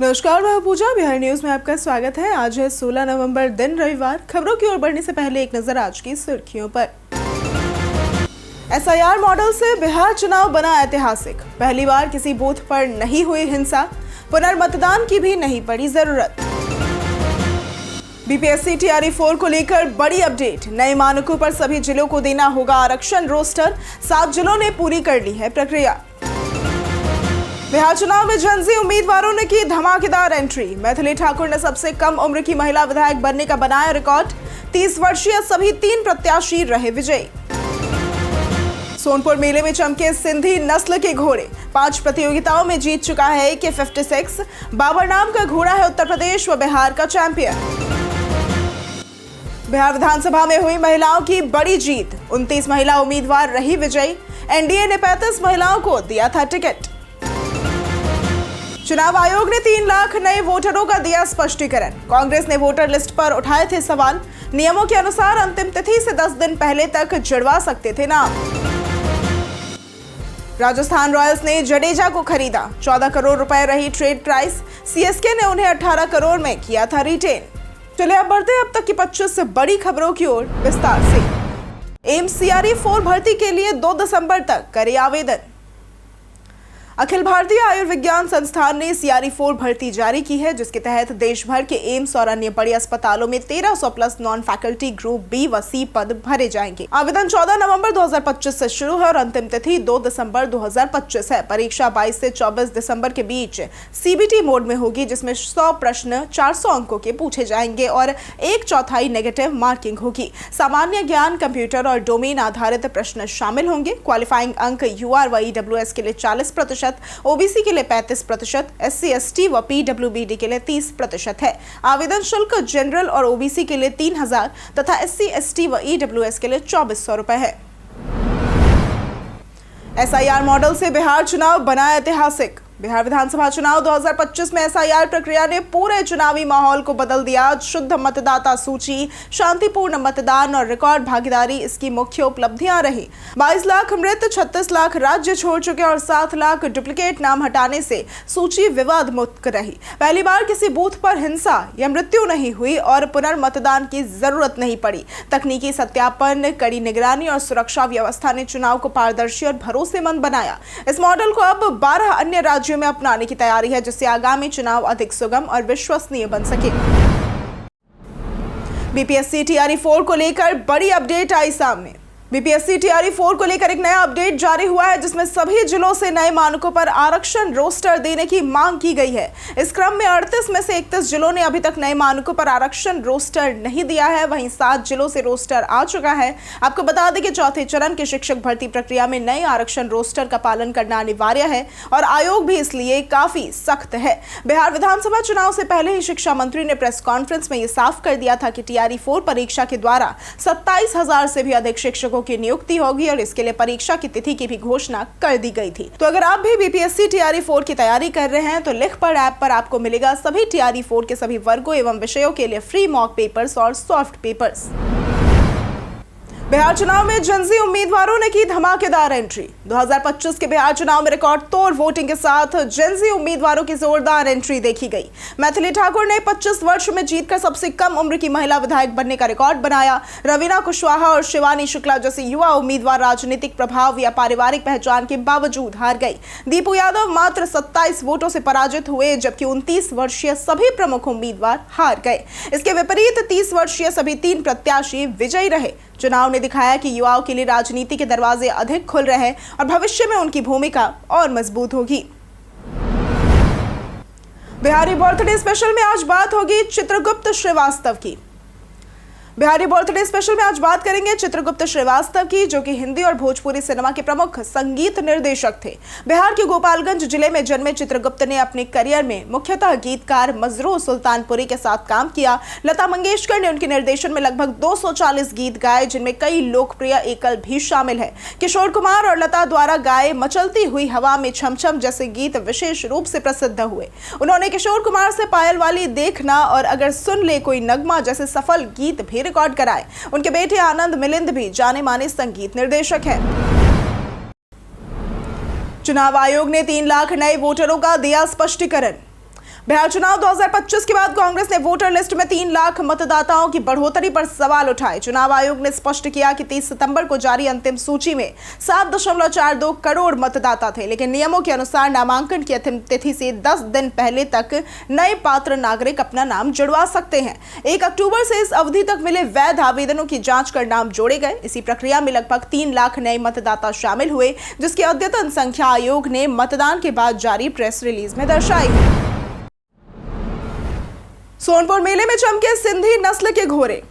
नमस्कार, मैं पूजा। बिहार न्यूज में आपका स्वागत है। आज है 16 नवंबर, दिन रविवार। खबरों की ओर बढ़ने से पहले एक नजर आज की सुर्खियों पर। SIR मॉडल से बिहार चुनाव बना ऐतिहासिक। पहली बार किसी बूथ पर नहीं हुई हिंसा। पुनर्मतदान की भी नहीं पड़ी जरूरत। BPSC TRE 4 को लेकर बड़ी अपडेट। नए मानकों पर सभी जिलों को देना होगा आरक्षण रोस्टर। 7 जिलों ने पूरी कर ली है प्रक्रिया। बिहार चुनाव में जनजी उम्मीदवारों ने की धमाकेदार एंट्री। मैथिली ठाकुर ने सबसे कम उम्र की महिला विधायक बनने का बनाया रिकॉर्ड। 30 वर्षीय सभी 3 प्रत्याशी रहे विजयी। सोनपुर मेले में चमके सिंधी नस्ल के घोड़े। 5 प्रतियोगिताओं में जीत चुका है AK56। बाबर नाम का घोड़ा है उत्तर प्रदेश व बिहार का चैंपियन। बिहार विधानसभा में हुई महिलाओं की बड़ी जीत। 29 महिला उम्मीदवार रही विजयी। NDA ने 35 महिलाओं को दिया था टिकट। चुनाव आयोग ने 3 लाख नए वोटरों का दिया स्पष्टीकरण। कांग्रेस ने वोटर लिस्ट पर उठाए थे सवाल। नियमों के अनुसार अंतिम तिथि से 10 दिन पहले तक जुड़वा सकते थे नाम। राजस्थान रॉयल्स ने जडेजा को खरीदा। 14 करोड़ रुपए रही ट्रेड प्राइस। CSK ने उन्हें 18 करोड़ में किया था रिटेन। चलिए अब बढ़ते हैं अब तक की 25 बड़ी खबरों की ओर विस्तार से। एम्स CRE 4 भर्ती के लिए 2 दिसंबर तक करे आवेदन। अखिल भारतीय आयुर्विज्ञान संस्थान ने CRE 4 भर्ती जारी की है, जिसके तहत देश भर के एम्स और अन्य बड़ी अस्पतालों में 1300 plus non faculty group B व C पद भरे जाएंगे। आवेदन 14 नवंबर 2025 से शुरू है और अंतिम तिथि 2 दिसंबर 2025 है। परीक्षा 22 से 24 दिसंबर के बीच CBT मोड में होगी, जिसमें 100 प्रश्न 400 अंकों के पूछे जाएंगे और 1/4 नेगेटिव मार्किंग होगी। सामान्य ज्ञान, कंप्यूटर और डोमेन आधारित प्रश्न शामिल होंगे। क्वालिफाइंग अंक UR व EWS के लिए 40%, OBC के लिए 35%, SC ST व PWBD के लिए 30% है। आवेदन शुल्क जनरल और OBC के लिए 3000 तथा SC ST व EWS के लिए 2400 रुपए है। SIR मॉडल से बिहार चुनाव बना ऐतिहासिक। बिहार विधानसभा चुनाव 2025 में SIR प्रक्रिया ने पूरे चुनावी माहौल को बदल दिया। शुद्ध मतदाता सूची, शांतिपूर्ण मतदान और रिकॉर्ड भागीदारी इसकी मुख्य उपलब्धियां रही। 22 लाख मृत, 36 लाख राज्य छोड़ चुके और 7 लाख डुप्लीकेट नाम हटाने से सूची विवाद मुक्त रही। पहली बार किसी बूथ पर हिंसा या मृत्यु नहीं हुई और पुनर्मतदान की जरूरत नहीं पड़ी। तकनीकी सत्यापन, कड़ी निगरानी और सुरक्षा व्यवस्था ने चुनाव को पारदर्शी और भरोसेमंद बनाया। इस मॉडल को अब 12 अन्य राज्यों में अपनाने की तैयारी है, जिससे आगामी चुनाव अधिक सुगम और विश्वसनीय बन सके। BPSC TRE 4 को लेकर बड़ी अपडेट आई सामने। BPSC TRE 4 को लेकर एक नया अपडेट जारी हुआ है, जिसमें सभी जिलों से नए मानकों पर आरक्षण रोस्टर देने की मांग की गई है। इस क्रम में 38 में से 31 जिलों ने अभी तक नए मानकों पर आरक्षण रोस्टर नहीं दिया है। वहीं 7 जिलों से रोस्टर आ चुका है। आपको बता दें कि चौथे चरण की शिक्षक भर्ती प्रक्रिया में नए आरक्षण रोस्टर का पालन करना अनिवार्य है और आयोग भी इसलिए काफी सख्त है। बिहार विधानसभा चुनाव से पहले ही शिक्षा मंत्री ने प्रेस कॉन्फ्रेंस में यह साफ कर दिया था कि TRE 4 परीक्षा के द्वारा 27,000 से भी अधिक शिक्षकों की नियुक्ति होगी और इसके लिए परीक्षा की तिथि की भी घोषणा कर दी गई थी। तो अगर आप भी BPSC TRE 4 की तैयारी कर रहे हैं तो लिख पढ़ ऐप पर आपको मिलेगा सभी TRE 4 के सभी वर्गों एवं विषयों के लिए फ्री मॉक पेपर्स और सॉफ्ट पेपर्स। बिहार चुनाव में जनजी उम्मीदवारों ने की धमाकेदार एंट्री। 2025 के बिहार चुनाव में रिकॉर्ड तोड़ वोटिंग के साथ जनजी उम्मीदवारों की जोरदार एंट्री देखी गई। मैथिली ठाकुर ने 25 वर्ष में जीतकर सबसे कम उम्र की महिला विधायक बनने का रिकॉर्ड बनाया। रवीना कुशवाहा और शिवानी शुक्ला जैसे युवा उम्मीदवार राजनीतिक प्रभाव या पारिवारिक पहचान के बावजूद हार गई। दीपू यादव मात्र 27 वोटों से पराजित हुए, जबकि 29 वर्षीय सभी प्रमुख उम्मीदवार हार गए। इसके विपरीत 30 वर्षीय सभी 3 प्रत्याशी विजयी रहे। चुनाव ने दिखाया कि युवाओं के लिए राजनीति के दरवाजे अधिक खुल रहे हैं और भविष्य में उनकी भूमिका और मजबूत होगी। बिहारी बर्थडे स्पेशल में आज बात होगी चित्रगुप्त श्रीवास्तव की। बिहारी बर्थडे स्पेशल में आज बात करेंगे चित्रगुप्त श्रीवास्तव की, जो कि हिंदी और भोजपुरी सिनेमा के प्रमुख संगीत निर्देशक थे। बिहार के गोपालगंज जिले में जन्मे चित्रगुप्त ने अपने करियर में मुख्यतः गीतकार मजरूह सुल्तानपुरी के साथ काम किया। लता मंगेशकर ने उनके निर्देशन में लगभग 240 गीत गाए, जिनमें कई लोकप्रिय एकल भी शामिल है। किशोर कुमार और लता द्वारा गाए मचलती हुई हवा में छमछम जैसे गीत विशेष रूप से प्रसिद्ध हुए। उन्होंने किशोर कुमार से पायल वाली देखना और अगर सुन ले कोई नगमा जैसे सफल गीत भी रिकॉर्ड कराए। उनके बेटे आनंद मिलिंद भी जाने माने संगीत निर्देशक हैं। चुनाव आयोग ने 3 लाख नए वोटरों का दिया स्पष्टीकरण। बिहार चुनाव 2025 के बाद कांग्रेस ने वोटर लिस्ट में 3 लाख मतदाताओं की बढ़ोतरी पर सवाल उठाए। चुनाव आयोग ने स्पष्ट किया कि 30 सितंबर को जारी अंतिम सूची में 7.42 करोड़ मतदाता थे, लेकिन नियमों के अनुसार नामांकन की अंतिम तिथि से 10 दिन पहले तक नए पात्र नागरिक अपना नाम जुड़वा सकते हैं। 1 अक्टूबर से इस अवधि तक मिले वैध आवेदनों की जांच कर नाम जोड़े गए। इसी प्रक्रिया में लगभग 3 लाख नए मतदाता शामिल हुए, जिसकी अद्यतन संख्या आयोग ने मतदान के बाद जारी प्रेस रिलीज में दर्शाई है। सोनपुर मेले में चमके सिंधी नस्ल के घोड़े।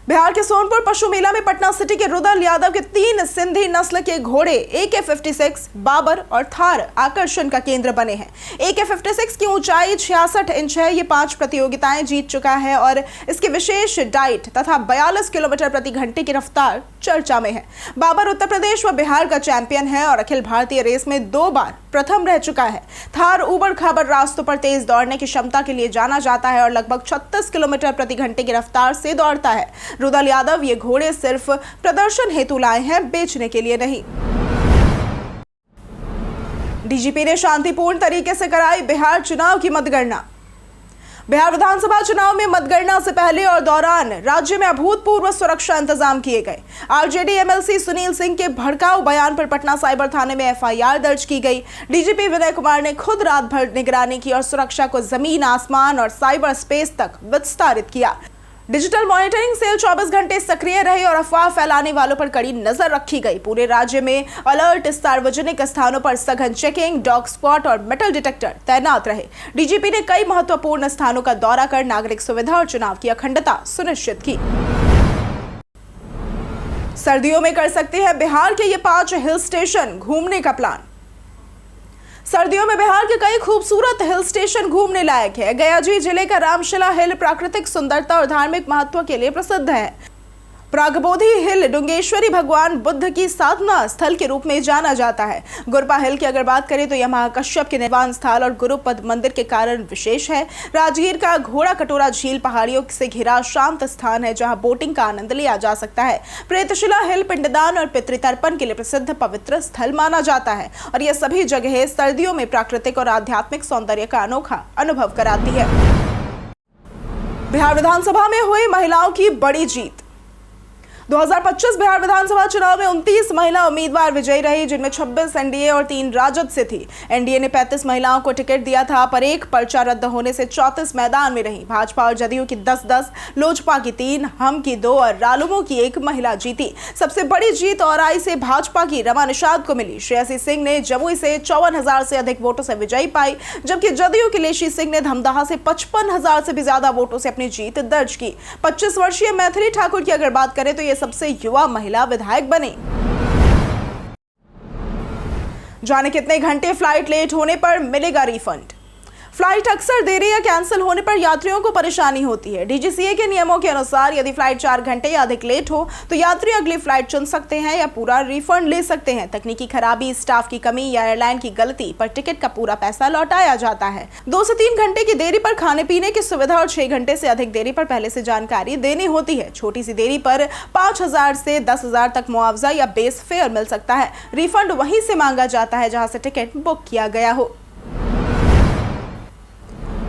बिहार के सोनपुर पशु मेला में पटना सिटी के रुदल यादव के 3 सिंधी नस्ल के घोड़े AK-56, बाबर और थार आकर्षण का केंद्र बने हैं। AK-56 की ऊंचाई 66 इंच है। ये 5 प्रतियोगिताएं जीत चुका है और इसकी विशेष डाइट तथा 42 किलोमीटर प्रति घंटे की रफ्तार चर्चा में है। बाबर उत्तर प्रदेश व बिहार का चैंपियन है और अखिल भारतीय रेस में 2 बार प्रथम रह चुका है। थार उबड़ खाबड़ रास्तों पर तेज दौड़ने की क्षमता के लिए जाना जाता है और लगभग 36 किलोमीटर प्रति घंटे की रफ्तार से दौड़ता है। रुदल यादव ये घोड़े सिर्फ प्रदर्शन हेतु लाए हैं, बेचने के लिए नहीं। डीजीपी ने शांतिपूर्ण तरीके से कराई बिहार चुनाव की मतगणना। बिहार विधानसभा चुनाव में मतगणना से पहले और दौरान राज्य में अभूतपूर्व सुरक्षा इंतजाम किए गए। आरजेडी एमएलसी सुनील सिंह के भड़काऊ बयान पर पटना साइबर थाने में FIR दर्ज की गई। डीजीपी विनय कुमार ने खुद रात भर निगरानी की और सुरक्षा को जमीन, आसमान और साइबर स्पेस तक विस्तारित किया। डिजिटल मॉनिटरिंग सेल 24 घंटे सक्रिय रही और अफवाह फैलाने वालों पर कड़ी नजर रखी गई। पूरे राज्य में अलर्ट, सार्वजनिक स्थानों पर सघन चेकिंग, डॉग स्क्वाड और मेटल डिटेक्टर तैनात रहे। डीजीपी ने कई महत्वपूर्ण स्थानों का दौरा कर नागरिक सुविधा और चुनाव की अखंडता सुनिश्चित की। सर्दियों में कर सकते हैं बिहार के ये 5 हिल स्टेशन घूमने का प्लान। सर्दियों में बिहार के कई खूबसूरत हिल स्टेशन घूमने लायक है। गयाजी जिले का रामशिला हिल प्राकृतिक सुंदरता और धार्मिक महत्व के लिए प्रसिद्ध है। प्रागबोधि हिल डुंगेश्वरी भगवान बुद्ध की साधना स्थल के रूप में जाना जाता है। गुरपा हिल की अगर बात करें तो यह महाकश्यप के निवास स्थल और गुरुपद मंदिर के कारण विशेष है। राजगीर का घोड़ा कटोरा झील पहाड़ियों से घिरा शांत स्थान है, जहां बोटिंग का आनंद लिया जा सकता है। प्रेतशिला हिल पिंडदान और पितृतर्पण के लिए प्रसिद्ध पवित्र स्थल माना जाता है और यह सभी जगह सर्दियों में प्राकृतिक और आध्यात्मिक सौंदर्य का अनोखा अनुभव कराती है। बिहार विधानसभा में हुई महिलाओं की बड़ी जीत। 2025 बिहार विधानसभा चुनाव में 29 महिला उम्मीदवार विजयी रही, जिनमें 26 एनडीए और 3 राजद से थी। एनडीए ने 35 महिलाओं को टिकट दिया था, पर एक पर्चा रद्द होने से 34 मैदान में रही। भाजपा और जदयू की 10-10, लोजपा की 3, हम की 2 और रालोमो की 1 महिला जीती। सबसे बड़ी जीत औराई से भाजपा की रमा निषाद को मिली। श्रेयसी सिंह ने जमुई से 54,000 से अधिक वोटों से विजयी पाई, जबकि जदयू की लेशी सिंह ने धमदाहा से 55,000 से भी ज्यादा वोटों से अपनी जीत दर्ज की। 25 वर्षीय मैथिली ठाकुर की अगर बात करें तो ये सबसे युवा महिला विधायक बने। जाने कितने घंटे फ्लाइट लेट होने पर मिलेगा रिफंड। फ्लाइट अक्सर देरी या कैंसिल होने पर यात्रियों को परेशानी होती है। डीजीसीए के नियमों के अनुसार यदि फ्लाइट 4 घंटे या अधिक लेट हो तो यात्री अगली फ्लाइट चुन सकते हैं या पूरा रिफंड ले सकते हैं। तकनीकी खराबी, स्टाफ की कमी या एयरलाइन की गलती पर टिकट का पूरा पैसा लौटाया जाता है। 2 से 3 घंटे की देरी पर खाने पीने की सुविधा और 6 घंटे से अधिक देरी पर पहले से जानकारी देनी होती है। छोटी सी देरी पर 5,000 से 10,000 तक मुआवजा या बेस फेयर मिल सकता है। रिफंड वहीं से मांगा जाता है जहां से टिकट बुक किया गया हो।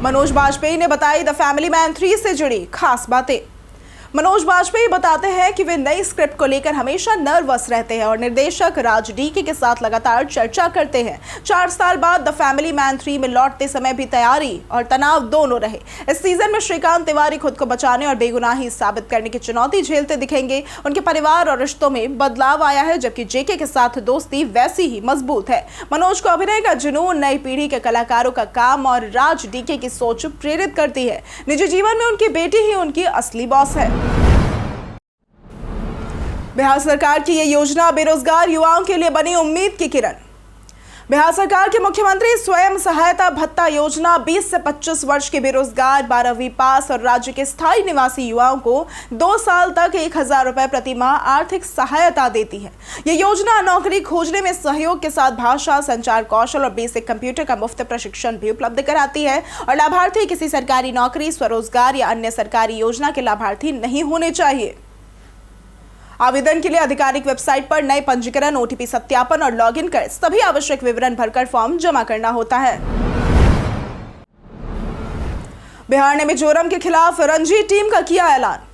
मनोज बाजपेयी ने बताई द फैमिली मैन 3 से जुड़ी खास बातें। मनोज बाजपेयी बताते हैं कि वे नई स्क्रिप्ट को लेकर हमेशा नर्वस रहते हैं और निर्देशक राज डीके के साथ लगातार चर्चा करते हैं। 4 साल बाद द फैमिली मैन 3 में लौटते समय भी तैयारी और तनाव दोनों रहे। इस सीजन में श्रीकांत तिवारी खुद को बचाने और बेगुनाही साबित करने की चुनौती झेलते दिखेंगे। उनके परिवार और रिश्तों में बदलाव आया है, जबकि जेके के साथ दोस्ती वैसी ही मजबूत है। मनोज को अभिनय का जुनून, नई पीढ़ी के कलाकारों का काम और राज डीके की सोच प्रेरित करती है। निजी जीवन में उनकी बेटी ही उनकी असली बॉस है। बिहार सरकार की ये योजना बेरोजगार युवाओं के लिए बनी उम्मीद की किरण। बिहार सरकार के मुख्यमंत्री स्वयं सहायता भत्ता योजना 20 से 25 वर्ष के बेरोजगार 12वीं पास और राज्य के स्थायी निवासी युवाओं को 2 साल तक 1,000 रुपए प्रति माह आर्थिक सहायता देती है। ये योजना नौकरी खोजने में सहयोग के साथ भाषा, संचार कौशल और बेसिक कंप्यूटर का मुफ्त प्रशिक्षण भी उपलब्ध कराती है और लाभार्थी किसी सरकारी नौकरी, स्वरोजगार या अन्य सरकारी योजना के लाभार्थी नहीं होने चाहिए। आवेदन के लिए आधिकारिक वेबसाइट पर नए पंजीकरण, OTP सत्यापन और लॉगिन कर सभी आवश्यक विवरण भरकर फॉर्म जमा करना होता है। बिहार ने मिजोरम के खिलाफ रणजी टीम का किया ऐलान।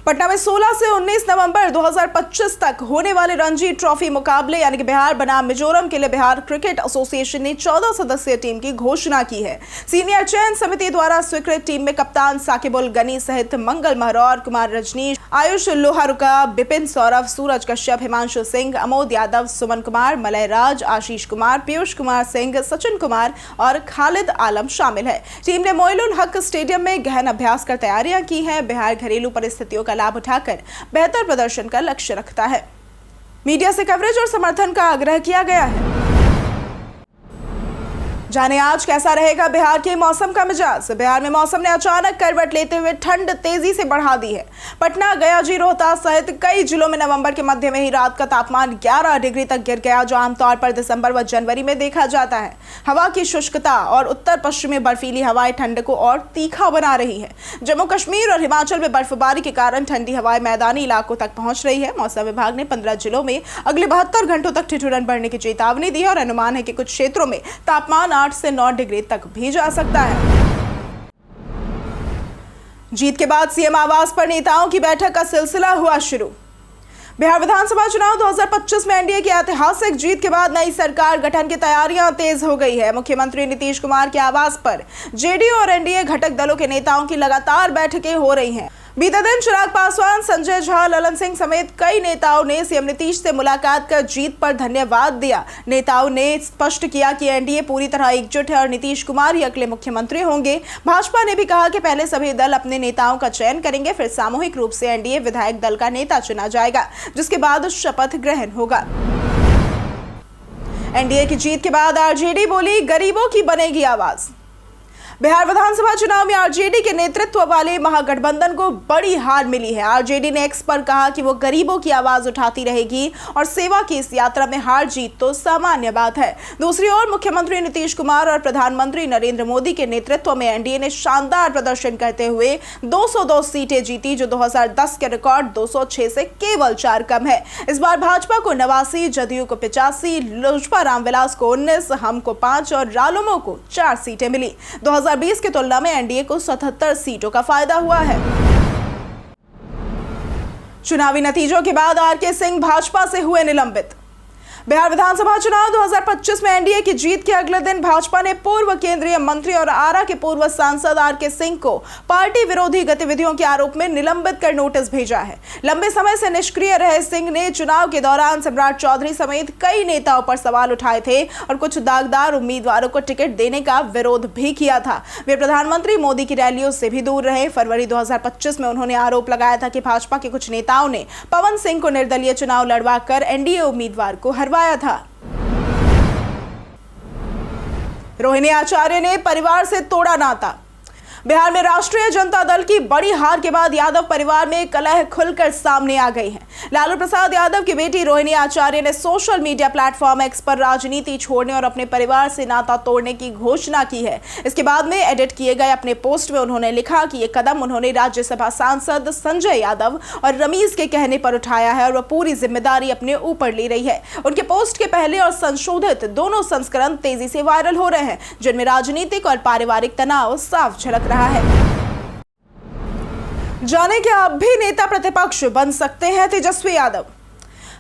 पटना में 16 से 19 नवंबर 2025 तक होने वाले रणजी ट्रॉफी मुकाबले यानी कि बिहार बनाम मिजोरम के लिए बिहार क्रिकेट एसोसिएशन ने 14 सदस्यीय टीम की घोषणा की है। सीनियर चयन समिति द्वारा स्वीकृत टीम में कप्तान साकिबुल गनी सहित मंगल महरौर, कुमार रजनीश, आयुष लोहारुका, बिपिन सौरभ, सूरज कश्यप, हिमांशु सिंह, अमोद यादव, सुमन कुमार, मलय राज, आशीष कुमार, पीयूष कुमार सिंह, सचिन कुमार और खालिद आलम शामिल है। टीम ने मोइनुल हक स्टेडियम में गहन अभ्यास कर तैयारियां की हैं। बिहार घरेलू परिस्थितियों का लाभ उठाकर बेहतर प्रदर्शन का लक्ष्य रखता है। मीडिया से कवरेज और समर्थन का आग्रह किया गया है। जाने आज कैसा रहेगा बिहार के मौसम का मिजाज। बिहार में मौसम ने अचानक करवट लेते हुए ठंड तेजी से बढ़ा दी है। पटना, गया, रोहतास सहित कई जिलों में नवंबर के मध्य में ही रात का तापमान 11 डिग्री तक गिर गया, जो आमतौर पर दिसंबर व जनवरी में देखा जाता है। हवा की शुष्कता और उत्तर पश्चिमी बर्फीली हवाएं ठंड को और तीखा बना रही है। जम्मू कश्मीर और हिमाचल में बर्फबारी के कारण ठंडी हवाएं मैदानी इलाकों तक पहुंच रही है। मौसम विभाग ने 15 जिलों में अगले 72 घंटों तक ठिठुरन बढ़ने की चेतावनी दी है और अनुमान है कि कुछ क्षेत्रों में तापमान 8 से 9 डिग्री तक भी जा सकता है। जीत के बाद सीएम आवास पर नेताओं की बैठक का सिलसिला हुआ शुरू। बिहार विधानसभा चुनाव 2025 में एनडीए की ऐतिहासिक जीत के बाद नई सरकार गठन की तैयारियां तेज हो गई है। मुख्यमंत्री नीतीश कुमार के आवास पर जेडीयू और एनडीए घटक दलों के नेताओं की लगातार बैठकें हो रही हैं। बीते दिन चिराग पासवान, संजय झा, ललन सिंह समेत कई नेताओं ने सीएम नीतीश से मुलाकात कर जीत पर धन्यवाद दिया। नेताओं ने स्पष्ट किया कि एनडीए पूरी तरह एकजुट है और नीतीश कुमार ही अगले मुख्यमंत्री होंगे। भाजपा ने भी कहा कि पहले सभी दल अपने नेताओं का चयन करेंगे, फिर सामूहिक रूप से एनडीए विधायक दल का नेता चुना जाएगा, जिसके बाद शपथ ग्रहण होगा। एनडीए की जीत के बाद आरजेडी बोली, गरीबों की बनेगी आवाज। बिहार विधानसभा चुनाव में आरजेडी के नेतृत्व वाले महागठबंधन को बड़ी हार मिली है। आरजेडी ने एक्स पर कहा कि वो गरीबों की आवाज उठाती रहेगी और सेवा की इस यात्रा में हार जीत तो सामान्य बात है। दूसरी ओर मुख्यमंत्री नीतीश कुमार और प्रधानमंत्री नरेंद्र मोदी के नेतृत्व में एनडीए ने शानदार प्रदर्शन करते हुए 202 सीटें जीती, जो 2010 के रिकॉर्ड 206 से केवल 4 कम है। इस बार भाजपा को 89, जदयू को 85, लोजपा रामविलास को 19, हम को 5 और रालोमो को 4 सीटें मिली। 2020 की तुलना में एनडीए को 77 सीटों का फायदा हुआ है। चुनावी नतीजों के बाद आरके सिंह भाजपा से हुए निलंबित। बिहार विधानसभा चुनाव 2025 में एनडीए की जीत के अगले दिन भाजपा ने पूर्व केंद्रीय मंत्री और आरा के पूर्व सांसद आरके सिंह को पार्टी विरोधी गतिविधियों के आरोप में निलंबित कर नोटिस भेजा है। लंबे समय से निष्क्रिय रहे सिंह ने चुनाव के दौरान सम्राट चौधरी समेत कई नेताओं पर सवाल उठाए थे और कुछ दागदार उम्मीदवारों को टिकट देने का विरोध भी किया था। वे प्रधानमंत्री मोदी की रैलियों से भी दूर रहे। फरवरी 2025 में उन्होंने आरोप लगाया था कि भाजपा के कुछ नेताओं ने पवन सिंह को निर्दलीय चुनाव लड़वाकर एनडीए उम्मीदवार को हरवाया था। रोहिणी आचार्य ने परिवार से तोड़ा नाता। बिहार में राष्ट्रीय जनता दल की बड़ी हार के बाद यादव परिवार में कलह खुलकर सामने आ गई है। लालू प्रसाद यादव की बेटी रोहिणी आचार्य ने सोशल मीडिया प्लेटफॉर्म एक्स पर राजनीति छोड़ने और अपने परिवार से नाता तोड़ने की घोषणा की है। इसके बाद में एडिट किए गए अपने पोस्ट में उन्होंने लिखा कि यह कदम उन्होंने राज्यसभा सांसद संजय यादव और रमीज के कहने पर उठाया है और वह पूरी जिम्मेदारी अपने ऊपर ले रही है। उनके पोस्ट के पहले और संशोधित दोनों संस्करण तेजी से वायरल हो रहे हैं, जिनमें राजनीतिक और पारिवारिक तनाव साफ झलक रहा है। जाने क्या अब भी नेता प्रतिपक्ष बन सकते हैं तेजस्वी यादव।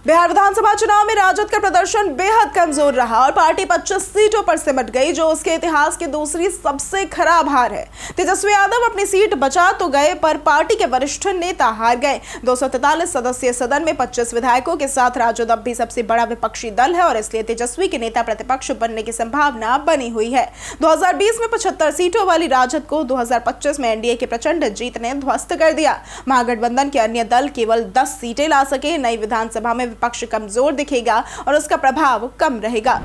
बिहार विधानसभा चुनाव में राजद का प्रदर्शन बेहद कमजोर रहा और पार्टी 25 सीटों पर सिमट गई, जो उसके इतिहास की दूसरी सबसे खराब हार है। तेजस्वी यादव अपनी सीट बचा तो गए, पर पार्टी के वरिष्ठ नेता हार गए। 243 सदस्यीय सदन में 25 विधायकों के साथ राजद अब भी सबसे बड़ा विपक्षी दल है और इसलिए तेजस्वी के नेता प्रतिपक्ष बनने की संभावना बनी हुई है। 2020 में 75 सीटों वाली राजद को 2025 में एनडीए की प्रचंड जीत ने ध्वस्त कर दिया। महागठबंधन के अन्य दल केवल 10 सीटें ला सके। नई विधानसभा में विपक्ष कमजोर दिखेगा और उसका प्रभाव कम रहेगा।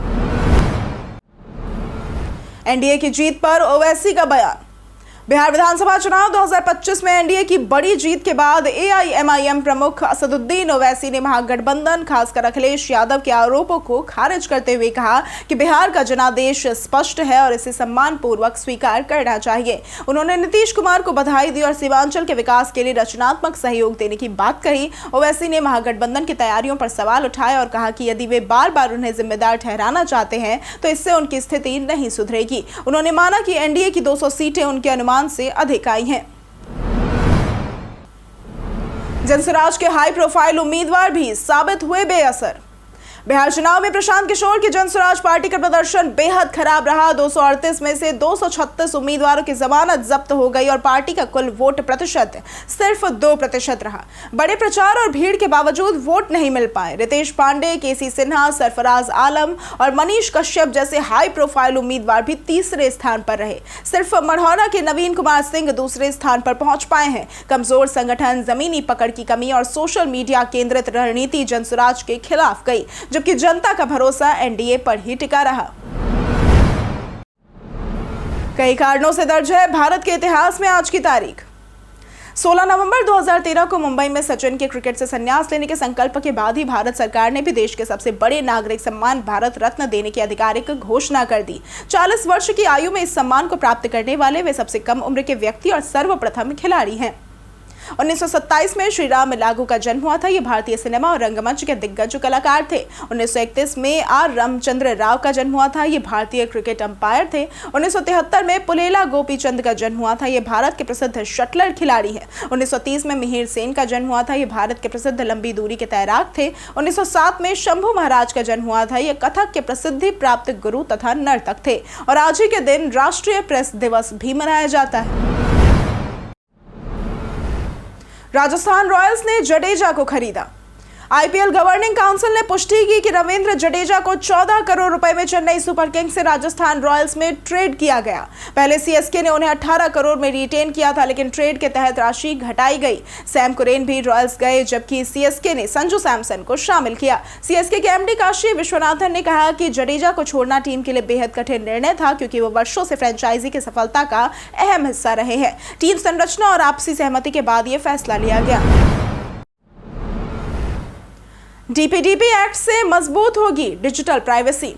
एनडीए की जीत पर ओवैसी का बयान। बिहार विधानसभा चुनाव 2025 में एनडीए की बड़ी जीत के बाद एआईएमआईएम प्रमुख असदुद्दीन ओवैसी ने महागठबंधन खासकर अखिलेश यादव के आरोपों को खारिज करते हुए कहा कि बिहार का जनादेश स्पष्ट है और इसे सम्मानपूर्वक स्वीकार करना चाहिए। उन्होंने नीतीश कुमार को बधाई दी और सीमांचल के विकास के लिए रचनात्मक सहयोग देने की बात कही। ओवैसी ने महागठबंधन की तैयारियों पर सवाल उठाए और कहा कि यदि वे बार बार उन्हें जिम्मेदार ठहराना चाहते हैं तो इससे उनकी स्थिति नहीं सुधरेगी। उन्होंने माना कि एनडीए की 200 सीटें उनके अनुमान अनुमान से अधिक आई हैं। जनसुराज के हाई प्रोफाइल उम्मीदवार भी साबित हुए बेअसर। बिहार चुनाव में प्रशांत किशोर की जनसुराज पार्टी का प्रदर्शन बेहद खराब रहा। 238 में से 236 उम्मीदवारों की जमानत जब्त हो गई और पार्टी का कुल वोट प्रतिशत सिर्फ 2% रहा। बड़े प्रचार और भीड़ के बावजूद वोट नहीं मिल पाए। रितेश पांडे, केसी सिन्हा, सरफराज आलम और मनीष कश्यप जैसे हाई प्रोफाइल उम्मीदवार भी तीसरे स्थान पर रहे। सिर्फ मढ़ौरा के नवीन कुमार सिंह दूसरे स्थान पर पहुंच पाए हैं। कमजोर संगठन, जमीनी पकड़ की कमी और सोशल मीडिया केंद्रित रणनीति जनसुराज के खिलाफ गई, जबकि जनता का भरोसा एनडीए पर ही टिका रहा। कई कारणों से दर्ज है भारत के इतिहास में आज की तारीख। 16 नवंबर 2013 को मुंबई में सचिन के क्रिकेट से संन्यास लेने के संकल्प के बाद ही भारत सरकार ने भी देश के सबसे बड़े नागरिक सम्मान भारत रत्न देने की आधिकारिक घोषणा कर दी। 40 वर्ष की आयु में इस सम्मान को प्राप्त करने वाले वे सबसे कम उम्र के व्यक्ति और सर्वप्रथम खिलाड़ी हैं। 1927 में श्री राम लागू का जन्म हुआ था। ये भारतीय सिनेमा और रंगमंच के दिग्गज कलाकार थे। 1931 में आर रामचंद्र राव का जन्म हुआ था। ये भारतीय क्रिकेट अंपायर थे। 1973 में पुलेला गोपीचंद का जन्म हुआ था। ये भारत के प्रसिद्ध शटलर खिलाड़ी हैं। 1930 में मिहिर सेन का जन्म हुआ था। ये भारत के प्रसिद्ध लंबी दूरी के तैराक थे। 1907 में शंभू महाराज का जन्म हुआ था। ये कथक के प्रसिद्धि प्राप्त गुरु तथा नर्तक थे। और आज ही के दिन राष्ट्रीय प्रेस दिवस भी मनाया जाता है। राजस्थान रॉयल्स ने जडेजा को खरीदा। आईपीएल गवर्निंग काउंसिल ने पुष्टि की कि रविंद्र जडेजा को 14 करोड़ रुपए में चेन्नई सुपर किंग्स से राजस्थान रॉयल्स में ट्रेड किया गया। पहले सीएसके ने उन्हें 18 करोड़ में रिटेन किया था, लेकिन ट्रेड के तहत राशि घटाई गई। सैम कुरेन भी रॉयल्स गए, जबकि सीएसके ने संजू सैमसन को शामिल किया। सीएसके के एमडी काशी विश्वनाथन ने कहा कि जडेजा को छोड़ना टीम के लिए बेहद कठिन निर्णय था, क्योंकि वो वर्षों से फ्रेंचाइजी की सफलता का अहम हिस्सा रहे हैं। टीम संरचना और आपसी सहमति के बाद यह फैसला लिया गया। डीपीडीपी एक्ट से मजबूत होगी digital privacy.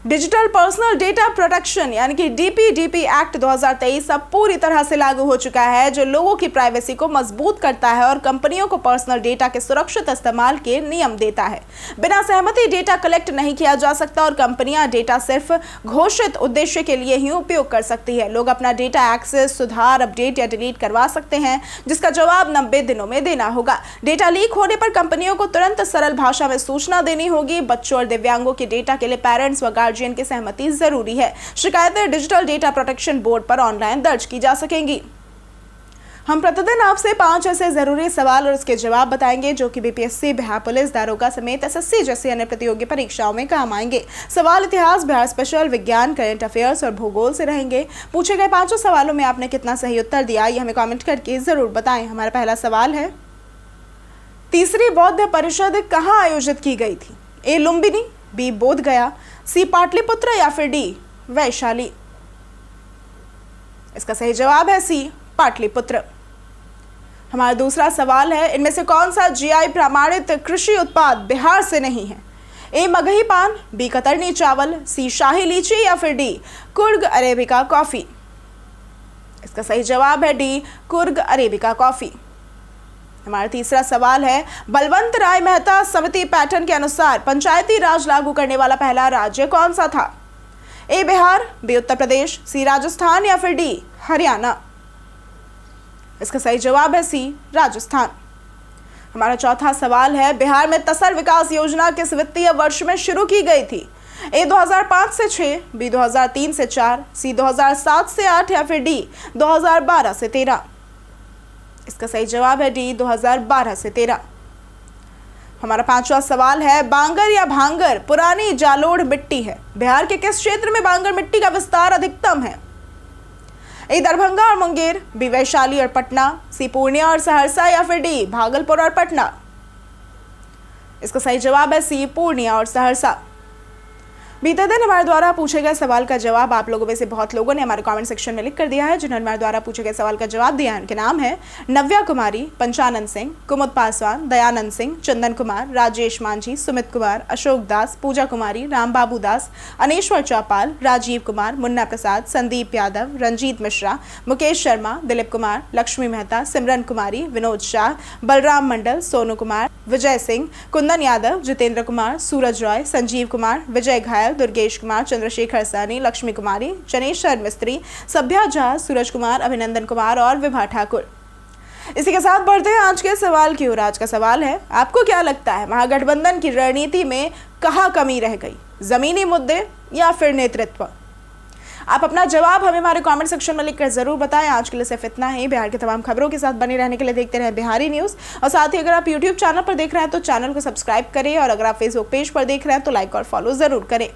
Digital personal data protection यानी कि डीपीडीपी एक्ट 2023 अब पूरी तरह से लागू हो चुका है, जो लोगों की प्राइवेसी को मजबूत करता है और कंपनियों को पर्सनल डेटा के सुरक्षित इस्तेमाल के नियम देता है। बिना सहमति डेटा कलेक्ट नहीं किया जा सकता और कंपनियां डेटा सिर्फ घोषित उद्देश्य के लिए ही उपयोग कर सकती है। लोग अपना डेटा एक्सेस, सुधार, अपडेट या डिलीट करवा सकते हैं, जिसका जवाब 90 दिनों में देना होगा। डेटा लीक होने पर कंपनियों को तुरंत सरल भाषा में सूचना देनी होगी। बच्चों और दिव्यांगों के डेटा के लिए पेरेंट्स व गार्जियन की सहमति जरूरी है। शिकायतें डिजिटल डेटा प्रोटेक्शन बोर्ड पर ऑनलाइन दर्ज की जा सकेंगी। हम प्रतिदिन आपसे 5 ऐसे जरूरी सवाल और उसके जवाब बताएंगे जो कि बीपीएससी, बिहार पुलिस, दारोगा समेत एसएससी जैसी अन्य प्रतियोगी परीक्षाओं में काम आएंगे। सवाल इतिहास, बिहार स्पेशल, विज्ञान, करंट अफेयर्स और भूगोल से रहेंगे। पूछे गए 5 सवालों में आपने कितना सही उत्तर दिया, ये हमें कमेंट करके जरूर बताएं। हमारा पहला सवाल है, तीसरी बौद्ध परिषद कहाँ आयोजित की गई थी? ए लुम्बिनी, बी बोध गया, सी पाटलिपुत्र या फिर डी वैशाली? इसका सही जवाब है सी पाटलिपुत्र। हमारा दूसरा सवाल है, इनमें से कौन सा जीआई प्रमाणित कृषि उत्पाद बिहार से नहीं है? ए मगही पान, बी कतरनी चावल, सी शाही लीची या फिर डी कुर्ग अरेबिका कॉफी? इसका सही जवाब है डी कुर्ग अरेबिका कॉफी। हमारा तीसरा सवाल है, बलवंत राय मेहता समिति पैटर्न के अनुसार पंचायती राज लागू करने वाला पहला राज्य कौन सा था? ए बिहार, बी उत्तर प्रदेश, सी राजस्थान या फिर डी हरियाणा? इसका सही जवाब है सी राजस्थान। हमारा चौथा सवाल है, बिहार में तसर विकास योजना किस वित्तीय वर्ष में शुरू की गई थी? ए 2005 से 6, बी 2003 से 4, सी 2007 से 8 या फिर डी 2012 से 13? इसका सही जवाब है डी 2012 से 13। हमारा पांचवा सवाल है, बांगर या भांगर पुरानी जालोड़ मिट्टी है? बिहार के किस क्षेत्र में बांगर मिट्टी का विस्तार अधिकतम है? ए दरभंगा और मुंगेर, बी वैशाली और पटना, सी पूर्णिया और सहरसा या फिर डी भागलपुर और पटना? इसका सही जवाब है सी पूर्णिया और सहरसा। बीते दिन हमारे द्वारा पूछे गए सवाल का जवाब आप लोगों में से बहुत लोगों ने हमारे कमेंट सेक्शन में लिख कर दिया है। जिन्होंने हमारे द्वारा पूछे गए सवाल का जवाब दिया है, उनके नाम है नव्या कुमारी, पंचानन सिंह, कुमुद पासवान, दयानंद सिंह, चंदन कुमार, राजेश मांझी, सुमित कुमार, अशोक दास, पूजा कुमारी, राम बाबू दास, अनेश्वर चौपाल, राजीव कुमार, मुन्ना प्रसाद, संदीप यादव, रंजीत मिश्रा, मुकेश शर्मा, दिलीप कुमार, लक्ष्मी मेहता, सिमरन कुमारी, विनोद शाह, बलराम मंडल, सोनू कुमार, विजय सिंह, कुंदन यादव, जितेंद्र कुमार, सूरज रॉय, संजीव कुमार, विजय घायल, दुर्गेश कुमार, चंद्रशेखर सैनी, लक्ष्मी कुमारी, जनेश्वर मिस्त्री, सभ्या झा, सूरज कुमार, अभिनंदन कुमार और विभा ठाकुर। इसी के साथ बढ़ते हैं आज के सवाल की ओर। आज का सवाल है, आपको क्या लगता है महागठबंधन की रणनीति में कहाँ कमी रह गई, जमीनी मुद्दे या फिर नेतृत्व? आप अपना जवाब हमें हमारे कमेंट सेक्शन में लिखकर जरूर बताएं। आज के लिए सिर्फ इतना ही। बिहार की तमाम खबरों के साथ बने रहने के लिए देखते रहें बिहारी न्यूज़। और साथ ही अगर आप यूट्यूब चैनल पर देख रहे हैं तो चैनल को सब्सक्राइब करें, और अगर आप फेसबुक पेज पर देख रहे हैं तो लाइक और फॉलो जरूर करें।